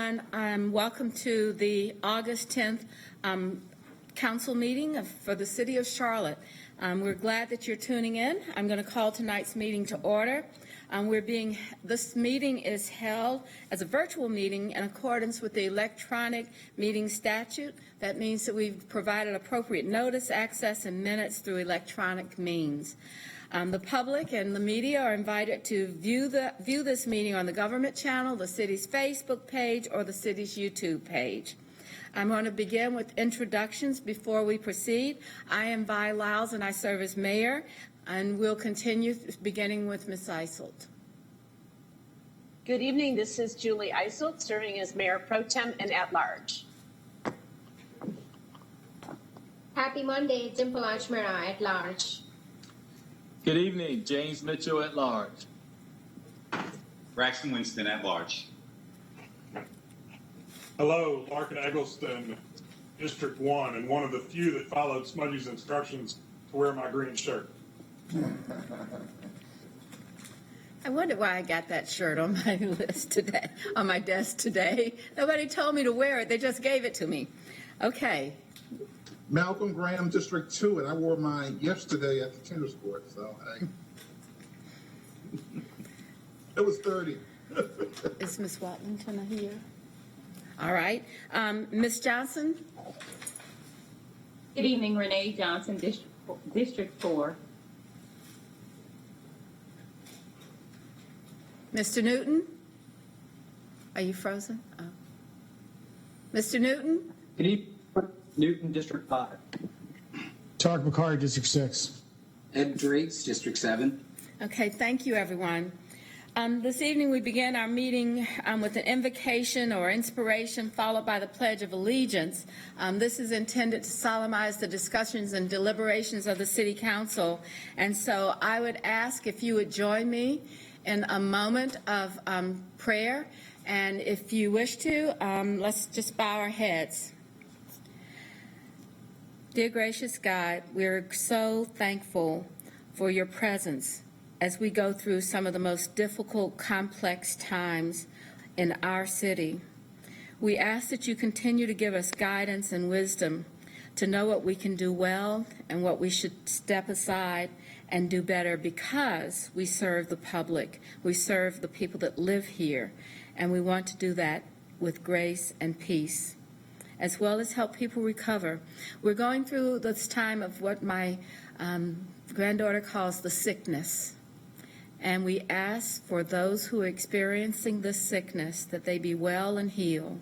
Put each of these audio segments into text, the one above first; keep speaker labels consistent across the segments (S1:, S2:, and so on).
S1: everyone. Welcome to the August 10th council meeting for the City of Charlotte. We're glad that you're tuning in. I'm going to call tonight's meeting to order. This meeting is held as a virtual meeting in accordance with the electronic meeting statute. That means that we've provided appropriate notice, access, and minutes through electronic means. The public and the media are invited to view this meeting on the government channel, the city's Facebook page, or the city's YouTube page. I'm going to begin with introductions before we proceed. I am Vi Lyles, and I serve as mayor, and we'll continue beginning with Ms. Iselt.
S2: Good evening. This is Julie Iselt, serving as Mayor Pro Tem and at large.
S3: Happy Monday, Dimple Ashmira at large.
S4: Good evening, James Mitchell at large.
S5: Braxton Winston at large.
S6: Hello, Larkin Eggleston, District 1, and one of the few that followed Smudgy's instructions to wear my green shirt.
S1: I wonder why I got that shirt on my list today, on my desk today. Nobody told me to wear it. They just gave it to me. Okay.
S7: Malcolm Graham, District 2, and I wore mine yesterday at the tennis court, so it was 30.
S1: Is Ms. Watlington here? All right. Ms. Johnson?
S8: Good evening, Renee Johnson, District 4.
S1: Mr. Newton? Are you frozen? Oh. Mr. Newton?
S9: Good evening, Newton, District 5.
S10: Tarek Bakari, District 6.
S9: Ed Drakes, District 7.
S1: Okay, thank you, everyone. This evening we begin our meeting with an invocation or inspiration followed by the Pledge of Allegiance. This is intended to solemnize the discussions and deliberations of the City Council. And so I would ask if you would join me in a moment of prayer. And if you wish to, let's just bow our heads. Dear gracious God, we're so thankful for your presence as we go through some of the most difficult, complex times in our city. We ask that you continue to give us guidance and wisdom to know what we can do well and what we should step aside and do better, because we serve the public, we serve the people that live here, and we want to do that with grace and peace, as well as help people recover. We're going through this time of what my granddaughter calls the sickness. And we ask for those who are experiencing this sickness that they be well and heal.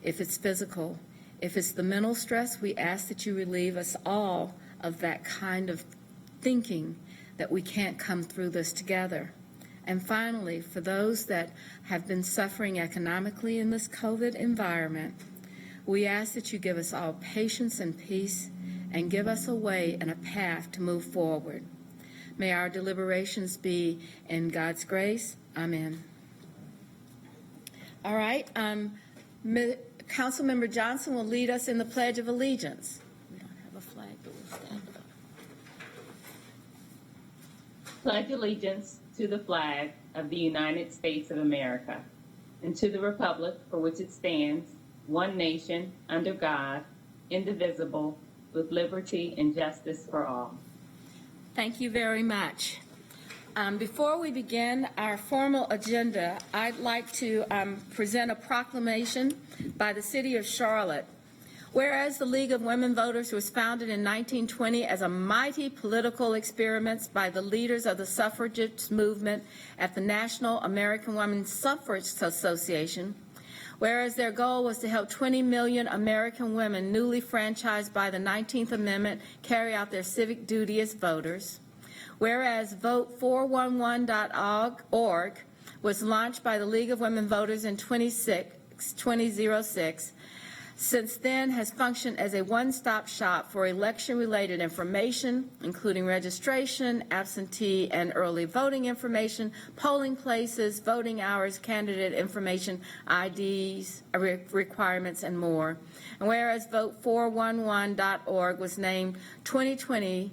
S1: If it's physical, if it's the mental stress, we ask that you relieve us all of that kind of thinking that we can't come through this together. And finally, for those that have been suffering economically in this COVID environment, we ask that you give us all patience and peace and give us a way and a path to move forward. May our deliberations be in God's grace. Amen. All right. Councilmember Johnson will lead us in the Pledge of Allegiance. We don't have a flag, but we'll stand up.
S8: Pledge allegiance to the flag of the United States of America and to the republic for which it stands, one nation, under God, indivisible, with liberty and justice for all.
S1: Thank you very much. Before we begin our formal agenda, I'd like to present a proclamation by the City of Charlotte. Whereas the League of Women Voters was founded in 1920 as a mighty political experiment by the leaders of the suffragist movement at the National American Women's Suffrage Association, whereas their goal was to help 20 million American women newly franchised by the 19th Amendment carry out their civic duty as voters, whereas Vote411.org was launched by the League of Women Voters in 2006, since then has functioned as a one-stop shop for election-related information, including registration, absentee and early voting information, polling places, voting hours, candidate information, IDs, requirements, and more. And whereas Vote411.org was named 2020's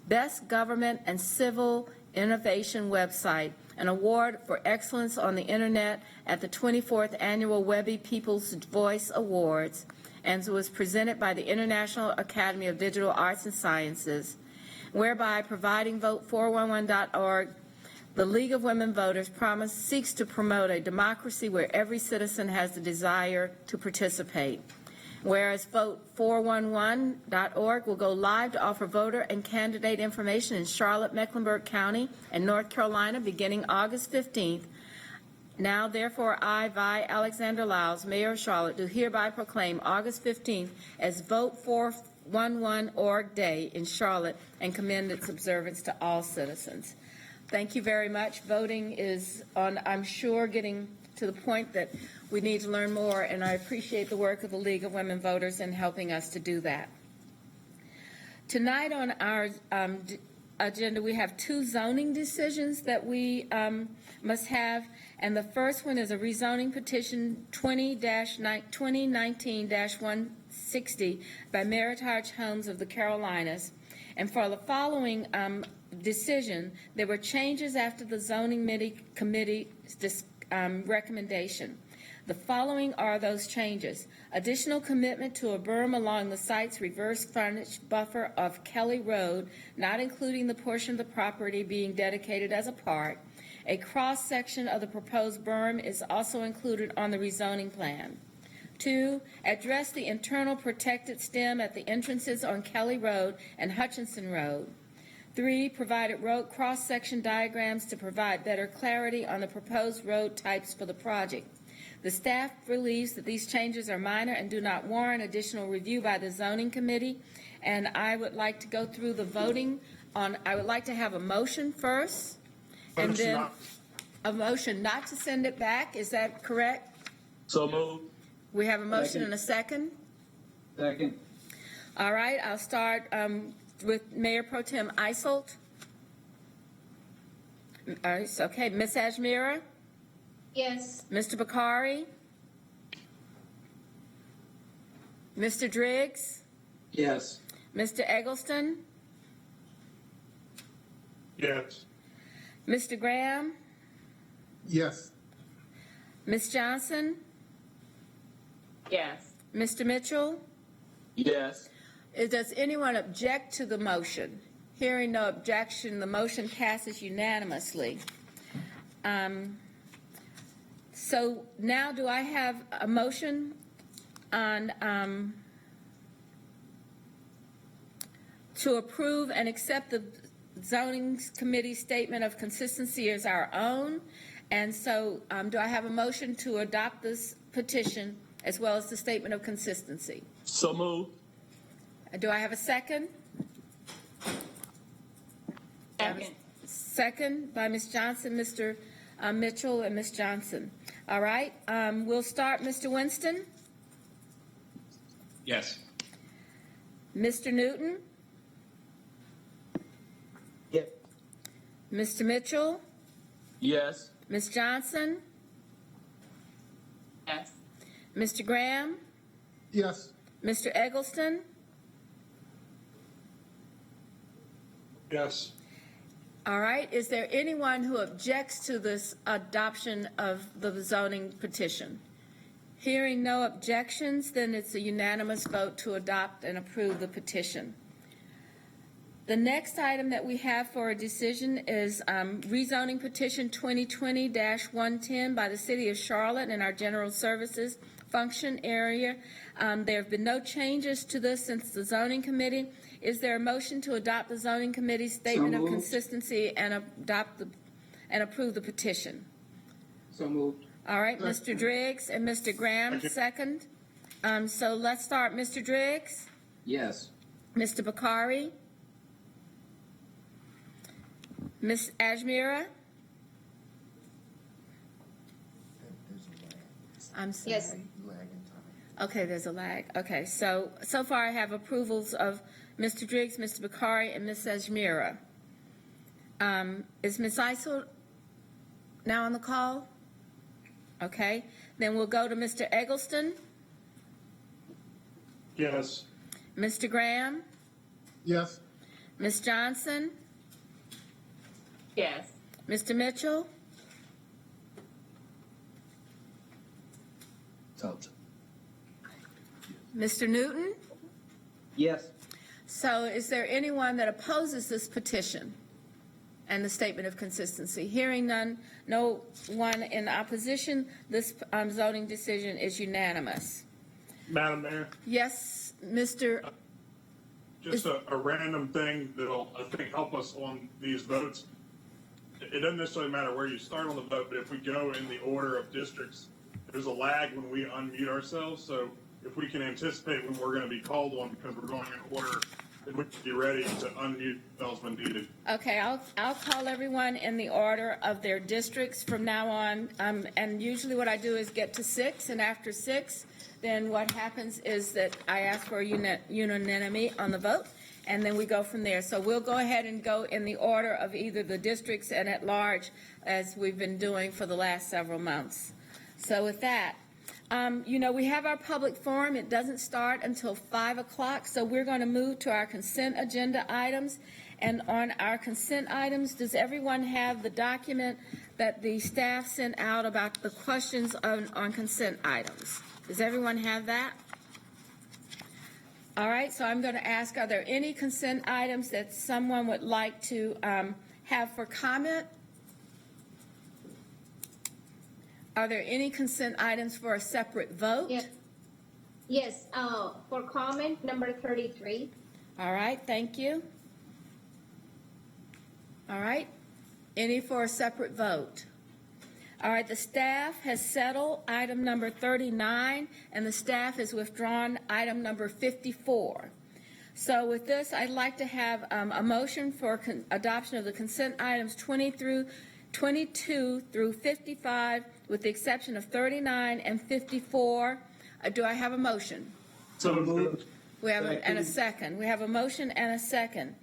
S1: Best Government and Civil Innovation Website an award for excellence on the Internet at the 24th Annual Webby People's Voice Awards, and was presented by the International Academy of Digital Arts and Sciences, whereby providing vote411.org, the League of Women Voters seeks to promote a democracy where every citizen has the desire to participate. Whereas vote411.org will go live to offer voter and candidate information in Charlotte, Mecklenburg County, and North Carolina beginning August 15th. Now, therefore, I, Vi Alexander Lyles, Mayor of Charlotte, do hereby proclaim August 15th as Vote411.org Day in Charlotte and commend its observance to all citizens. Thank you very much. Voting is on, I'm sure, getting to the point that we need to learn more, and I appreciate the work of the League of Women Voters in helping us to do that. Tonight on our agenda, we have two zoning decisions that we must have, and the first one is a rezoning petition 2019-160 by Meritage Homes of the Carolinas. And for the following decision, there were changes after the zoning committee recommendation. The following are those changes. Additional commitment to a berm along the site's reverse frontage buffer of Kelly Road, not including the portion of the property being dedicated as a park. A cross-section of the proposed berm is also included on the rezoning plan. 2, address the internal protected stem at the entrances on Kelly Road and Hutchinson Road. 3, provided road cross-section diagrams to provide better clarity on the proposed road types for the project. The staff believes that these changes are minor and do not warrant additional review by the zoning committee. And I would like to go through the voting on, I would like to have a motion first, and then a motion not to send it back. Is that correct?
S4: So moved.
S1: We have a motion and a second.
S9: Second.
S1: All right, I'll start with Mayor Pro Tem Isolt. All right, so, okay, Ms. Ajmira,
S3: Yes.
S1: Mr. Bakari, Mr. Driggs,
S9: Yes.
S1: Mr. Eggleston,
S6: Yes.
S1: Mr. Graham,
S7: Yes.
S1: Ms. Johnson,
S8: Yes.
S1: Mr. Mitchell.
S4: Yes.
S1: Does anyone object to the motion? Hearing no objection, the motion passes unanimously. So now do I have a motion on to approve and accept the zoning committee statement of consistency as our own? And so do I have a motion to adopt this petition as well as the statement of consistency?
S4: So moved.
S1: Do I have a second?
S8: Second.
S1: Second by Ms. Johnson, Mr. Mitchell, and Ms. Johnson. All right, we'll start. Mr. Winston?
S4: Yes.
S1: Mr. Newton?
S9: Yes.
S1: Mr. Mitchell?
S4: Yes.
S1: Ms. Johnson?
S8: Yes.
S1: Mr. Graham?
S7: Yes.
S1: Mr. Eggleston?
S6: Yes.
S1: All right, is there anyone who objects to this adoption of the zoning petition? Hearing no objections, then it's a unanimous vote to adopt and approve the petition. The next item that we have for a decision is rezoning petition 2020-110 by the City of Charlotte in our general services function area. There have been no changes to this since the zoning committee. Is there a motion to adopt the zoning committee's statement of
S9: moved.
S1: consistency and approve the petition?
S9: So moved.
S1: All right, Mr. Driggs and Mr. Graham, second. So let's start. Mr. Driggs,
S9: Yes.
S1: Mr. Bakari, Ms. Ajmira. I'm sorry.
S3: Yes.
S1: Okay, there's a lag. Okay, so far I have approvals of Mr. Driggs, Mr. Bakari, and Ms. Ajmira. Is Ms. Isolt now on the call? Okay, then we'll go to Mr. Eggleston,
S6: Yes.
S1: Mr. Graham,
S7: Yes.
S1: Ms. Johnson,
S8: Yes.
S1: Mr. Mitchell,
S9: vote.
S1: Mr. Newton?
S9: Yes.
S1: So is there anyone that opposes this petition and the statement of consistency? Hearing none, no one in opposition, this zoning decision is unanimous.
S6: Madam Mayor,
S1: Yes, Mr.
S6: just a random thing that'll, I think, help us on these votes. It doesn't necessarily matter where you start on the vote, but if we go in the order of districts, there's a lag when we unmute ourselves. So if we can anticipate when we're going to be called on because we're going in order, then we can be ready to unmute those when needed.
S1: Okay, I'll call everyone in the order of their districts from now on. And usually what I do is get to 6, and after 6, then what happens is that I ask for unanimity on the vote, and then we go from there. So we'll go ahead and go in the order of either the districts and at large, as we've been doing for the last several months. So with that, we have our public forum. It doesn't start until 5 o'clock, so we're going to move to our consent agenda items. And on our consent items, does everyone have the document that the staff sent out about the questions on consent items? Does everyone have that? All right, so I'm going to ask, are there any consent items that someone would like to have for comment? Are there any consent items for a separate vote?
S3: Yes, for comment, number 33.
S1: All right, thank you. All right, any for a separate vote? All right, the staff has settled item number 39, and the staff has withdrawn item number 54. So with this, I'd like to have a motion for adoption of the consent items 22 through 55, with the exception of 39 and 54. Do I have a motion?
S6: So moved.
S1: We have and a second. We have a motion and a second.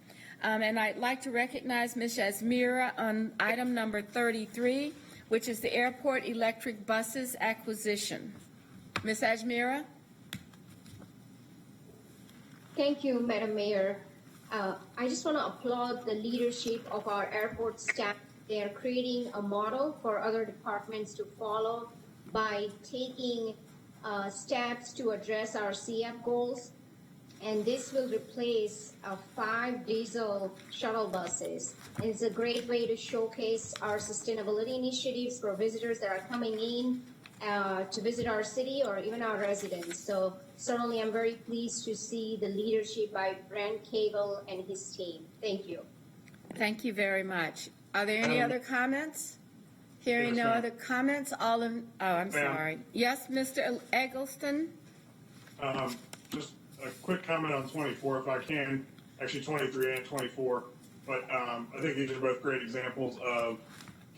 S1: And I'd like to recognize Ms. Asmira on item number 33, which is the airport electric buses acquisition. Ms. Asmira?
S3: Thank you, Madam Mayor. I just want to applaud the leadership of our airport staff. They are creating a model for other departments to follow by taking steps to address our CF goals. And this will replace 5 diesel shuttle buses. And it's a great way to showcase our sustainability initiatives for visitors that are coming in to visit our city or even our residents. So certainly I'm very pleased to see the leadership by Brent Cable and his team. Thank you.
S1: Thank you very much. Are there any other comments? Hearing
S6: Yes,
S1: no
S6: ma'am.
S1: other comments, I'm
S6: Ma'am.
S1: sorry. Yes, Mr. Eggleston?
S6: Just a quick comment on 24, if I can, actually 23 and 24. But I think these are both great examples of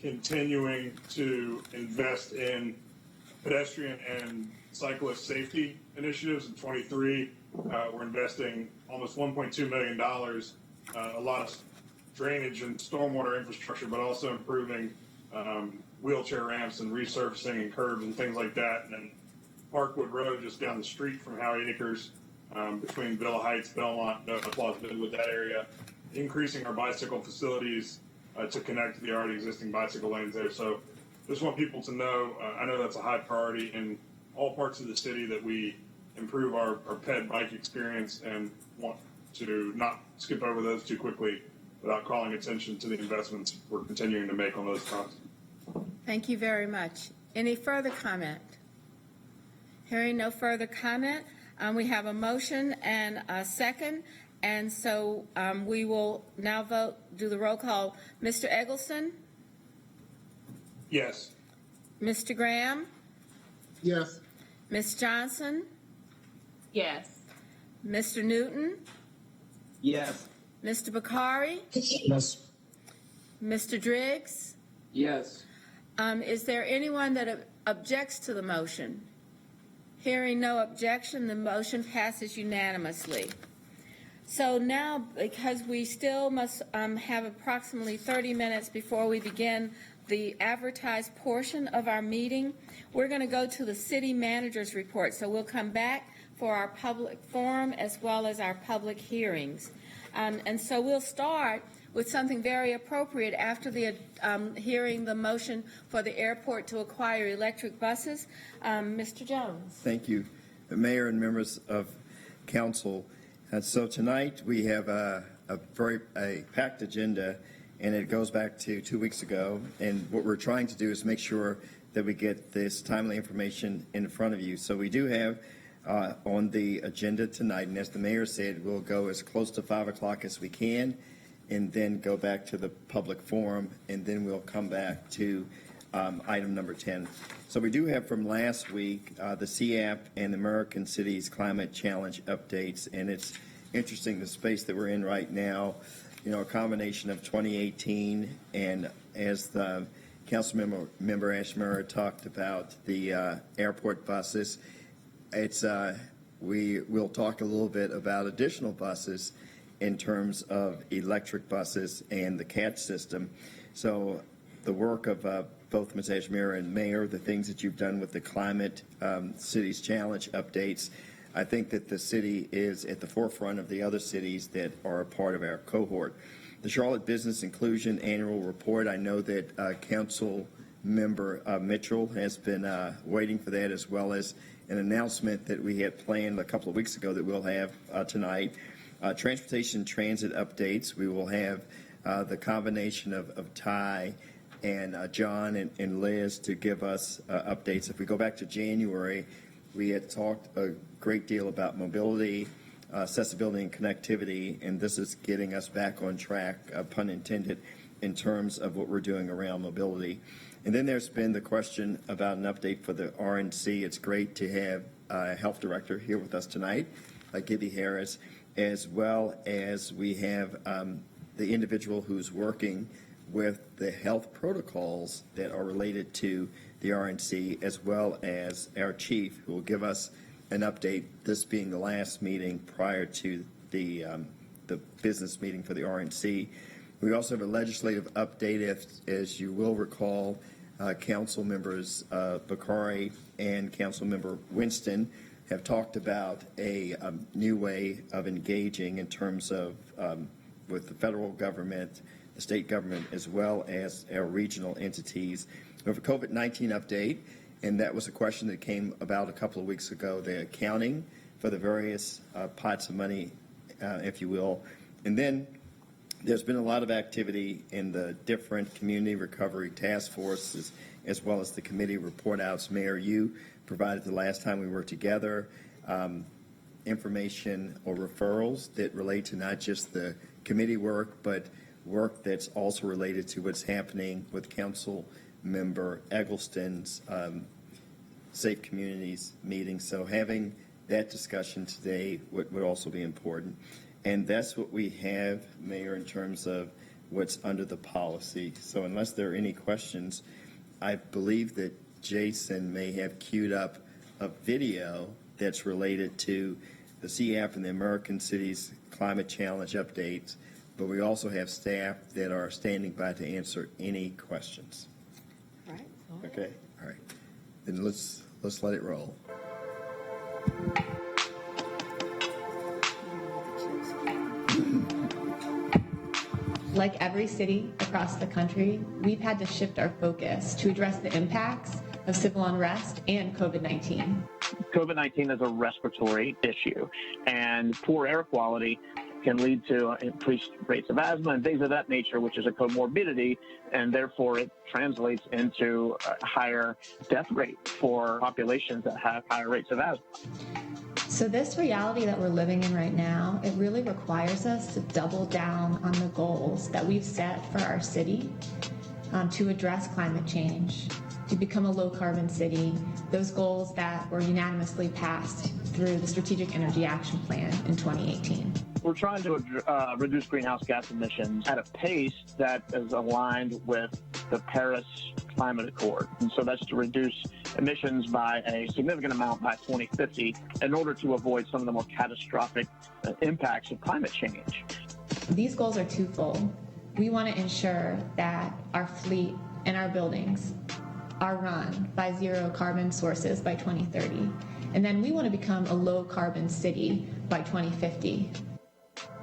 S6: continuing to invest in pedestrian and cyclist safety initiatives. In 23, we're investing almost $1.2 million, a lot of drainage and stormwater infrastructure, but also improving wheelchair ramps and resurfacing and curbs and things like that. And then Parkwood Road, just down the street from Howie Acres, between Villa Heights, Belmont, no applause with that area, increasing our bicycle facilities to connect to the already existing bicycle lanes there. So just want people to know, I know that's a high priority in all parts of the city, that we improve our ped bike experience, and want to not skip over those too quickly without calling attention to the investments we're continuing to make on those fronts.
S1: Thank you very much. Any further comment? Hearing no further comment, we have a motion and a second, and so we will now do the roll call. Mr. Eggleston?
S6: Yes.
S1: Mr. Graham?
S7: Yes.
S1: Ms. Johnson?
S8: Yes.
S1: Mr. Newton?
S9: Yes.
S1: Mr. Bakari?
S10: Yes.
S1: Mr. Driggs?
S9: Yes.
S1: Is there anyone that objects to the motion? Hearing no objection, the motion passes unanimously. So now, because we still must have approximately 30 minutes before we begin the advertised portion of our meeting, we're going to go to the city manager's report. So we'll come back for our public forum as well as our public hearings. And so we'll start with something very appropriate after the hearing the motion for the airport to acquire electric buses. Mr. Jones.
S5: Thank you, Mayor and members of Council. So tonight we have a packed agenda, and it goes back to 2 weeks ago. And what we're trying to do is make sure that we get this timely information in front of you. So we do have on the agenda tonight, and as the mayor said, we'll go as close to 5 o'clock as we can, and then go back to the public forum, and then we'll come back to item number 10. So we do have from last week the CAP and American Cities Climate Challenge updates, and it's interesting the space that we're in right now, you know, a combination of 2018 and as the Council member Ashmura talked about the airport buses, we will talk a little bit about additional buses in terms of electric buses and the CAT system. So the work of both Ms. Ashmura and Mayor, the things that you've done with the Climate Cities Challenge updates, I think that the city is at the forefront of the other cities that are a part of our cohort. The Charlotte Business Inclusion Annual Report, I know that Council Member Mitchell has been waiting for that, as well as an announcement that we had planned a couple of weeks ago that we'll have tonight. Transportation transit updates, we will have the combination of Ty and John and Liz to give us updates. If we go back to January, we had talked a great deal about mobility, accessibility, and connectivity, and this is getting us back on track, pun intended, in terms of what we're doing around mobility. And then there's been the question about an update for the RNC. It's great to have a health director here with us tonight, Gibby Harris, as well as we have the individual who's working with the health protocols that are related to the RNC, as well as our chief, who will give us an update, this being the last meeting prior to the business meeting for the RNC. We also have a legislative update. As you will recall, Council members Bakari and Council member Winston have talked about a new way of engaging in terms of with the federal government, the state government, as well as our regional entities. We have a COVID-19 update, and that was a question that came about a couple of weeks ago, the accounting for the various pots of money, if you will. And then there's been a lot of activity in the different community recovery task forces, as well as the committee report outs. Mayor, you provided the last time we were together information or referrals that relate to not just the committee work, but work that's also related to what's happening with Council Member Eggleston's Safe Communities meeting. So having that discussion today would also be important. And that's what we have, Mayor, in terms of what's under the policy. So unless there are any questions, I believe that Jason may have queued up a video that's related to the CAP and the American Cities Climate Challenge updates, but we also have staff that are standing by to answer any questions.
S1: All right.
S5: Okay, all right. Then let's let it roll.
S11: Like every city across the country, we've had to shift our focus to address the impacts of civil unrest and COVID-19.
S12: COVID-19 is a respiratory issue, and poor air quality can lead to increased rates of asthma and things of that nature, which is a comorbidity, and therefore it translates into a higher death rate for populations that have higher rates of asthma.
S11: So this reality that we're living in right now, it really requires us to double down on the goals that we've set for our city to address climate change, to become a low-carbon city, those goals that were unanimously passed through the Strategic Energy Action Plan in 2018.
S12: We're trying to reduce greenhouse gas emissions at a pace that is aligned with the Paris Climate Accord. And so that's to reduce emissions by a significant amount by 2050 in order to avoid some of the more catastrophic impacts of climate change.
S11: These goals are twofold. We want to ensure that our fleet and our buildings are run by zero carbon sources by 2030. And then we want to become a low carbon city by 2050.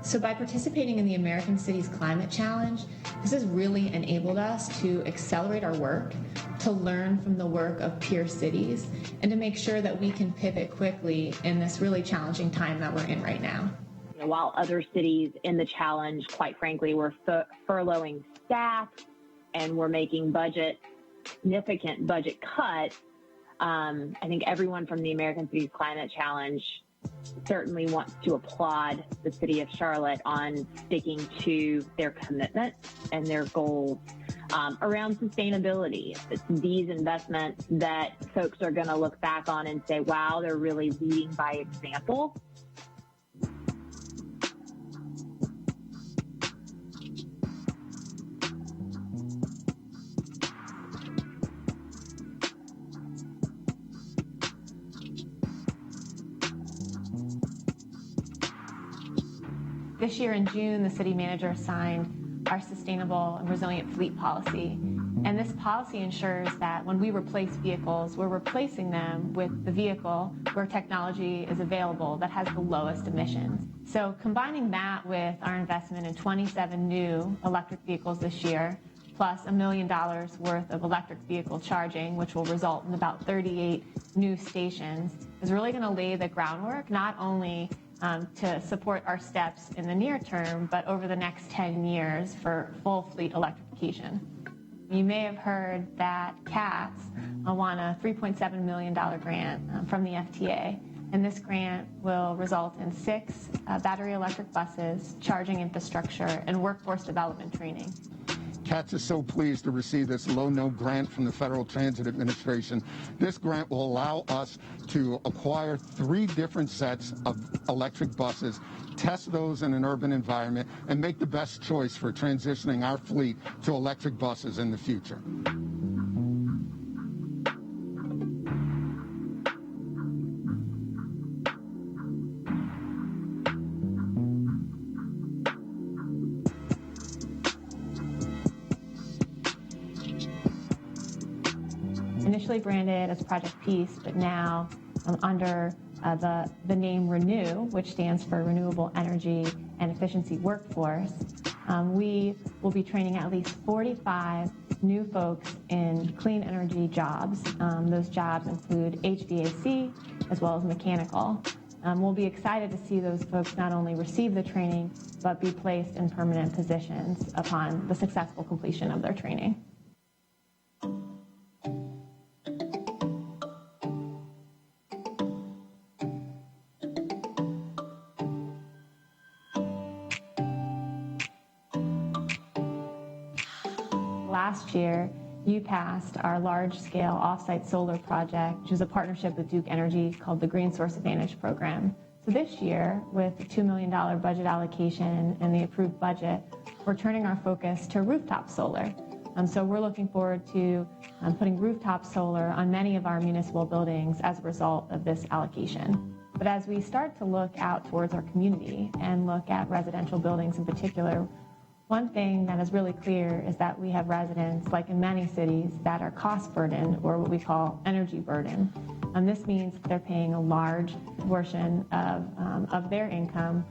S11: So by participating in the American Cities Climate Challenge, this has really enabled us to accelerate our work, to learn from the work of peer cities, and to make sure that we can pivot quickly in this really challenging time that we're in right now.
S13: While other cities in the challenge, quite frankly, were furloughing staff and were making significant budget cuts, I think everyone from the American Cities Climate Challenge certainly wants to applaud the city of Charlotte on sticking to their commitment and their goals around sustainability. It's these investments that folks are going to look back on and say, wow, they're really leading by example.
S11: This year in June, the city manager signed our sustainable and resilient fleet policy. And this policy ensures that when we replace vehicles, we're replacing them with the vehicle where technology is available that has the lowest emissions. So combining that with our investment in 27 new electric vehicles this year, plus $1 million worth of electric vehicle charging, which will result in about 38 new stations, is really going to lay the groundwork not only to support our steps in the near term, but over the next 10 years for full fleet electrification. You may have heard that CATS won a $3.7 million grant from the FTA, and this grant will result in 6 battery electric buses, charging infrastructure, and workforce development training.
S14: CATS is so pleased to receive this low-no grant from the Federal Transit Administration. This grant will allow us to acquire 3 different sets of electric buses, test those in an urban environment, and make the best choice for transitioning our fleet to electric buses in the future.
S11: Initially branded as Project Peace, but now under the name Renew, which stands for Renewable Energy and Efficiency Workforce, we will be training at least 45 new folks in clean energy jobs. Those jobs include HVAC as well as mechanical. We'll be excited to see those folks not only receive the training, but be placed in permanent positions upon the successful completion of their training. Last year, you passed our large-scale off-site solar project, which is a partnership with Duke Energy called the Green Source Advantage Program. So this year, with the $2 million budget allocation and the approved budget, we're turning our focus to rooftop solar. So we're looking forward to putting rooftop solar on many of our municipal buildings as a result of this allocation. But as we start to look out towards our community and look at residential buildings in particular, one thing that is really clear is that we have residents, like in many cities, that are cost burdened, or what we call energy burden. This means they're paying a large portion of their income